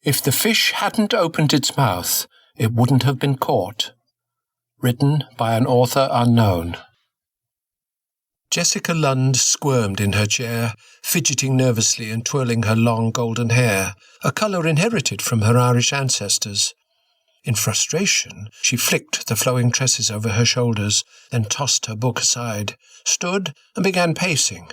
If the fish hadn't opened its mouth, it wouldn't have been caught. Written by an author unknown. Jessica Lund squirmed in her chair, fidgeting nervously and twirling her long golden hair, a colour inherited from her Irish ancestors. In frustration, she flicked the flowing tresses over her shoulders, then tossed her book aside, stood and began pacing.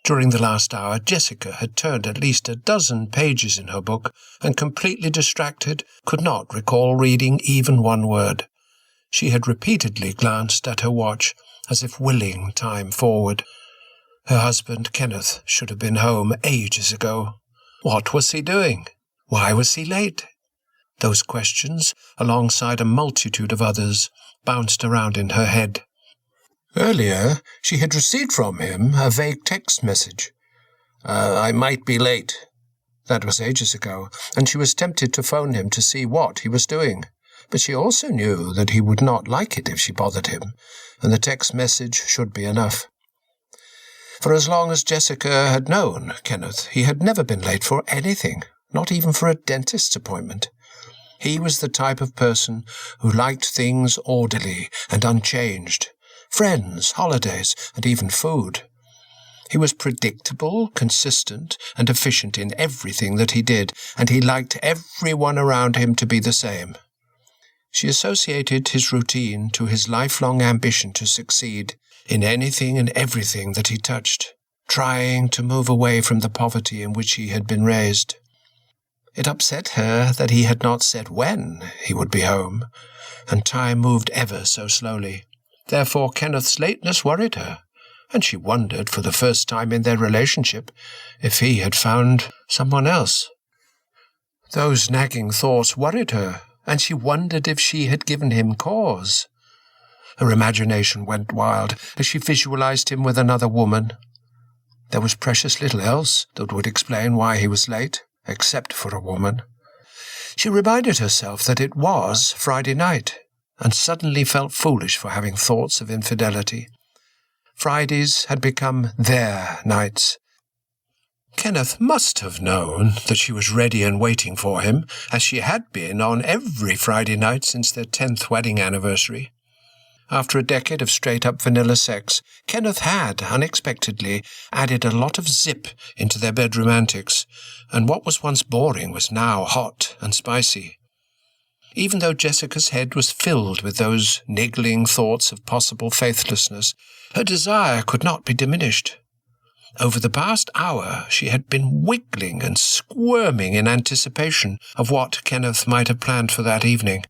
During the last hour, Jessica had turned at least a dozen pages in her book, and completely distracted, could not recall reading even one word. She had repeatedly glanced at her watch, as if willing time forward. Her husband, Kenneth, should have been home ages ago. What was he doing? Why was he late? Those questions, alongside a multitude of others, bounced around in her head. Earlier, she had received from him a vague text message. I might be late. That was ages ago, and she was tempted to phone him to see what he was doing. But she also knew that he would not like it if she bothered him, and the text message should be enough. For as long as Jessica had known Kenneth, he had never been late for anything, not even for a dentist's appointment. He was the type of person who liked things orderly and unchanged. Friends, holidays, and even food. He was predictable, consistent, and efficient in everything that he did, and he liked everyone around him to be the same. She associated his routine to his lifelong ambition to succeed in anything and everything that he touched, trying to move away from the poverty in which he had been raised. It upset her that he had not said when he would be home, and time moved ever so slowly. Therefore Kenneth's lateness worried her, and she wondered for the first time in their relationship if he had found someone else. Those nagging thoughts worried her, and she wondered if she had given him cause. Her imagination went wild as she visualized him with another woman. There was precious little else that would explain why he was late, except for a woman. She reminded herself that it was Friday night, and suddenly felt foolish for having thoughts of infidelity. Fridays had become their nights. Kenneth must have known that she was ready and waiting for him, as she had been on every Friday night since their 10th wedding anniversary. After a decade of straight-up vanilla sex, Kenneth had, unexpectedly, added a lot of zip into their bedroom antics, and what was once boring was now hot and spicy. Even though Jessica's head was filled with those niggling thoughts of possible faithlessness, her desire could not be diminished. Over the past hour she had been wiggling and squirming in anticipation of what Kenneth might have planned for that evening.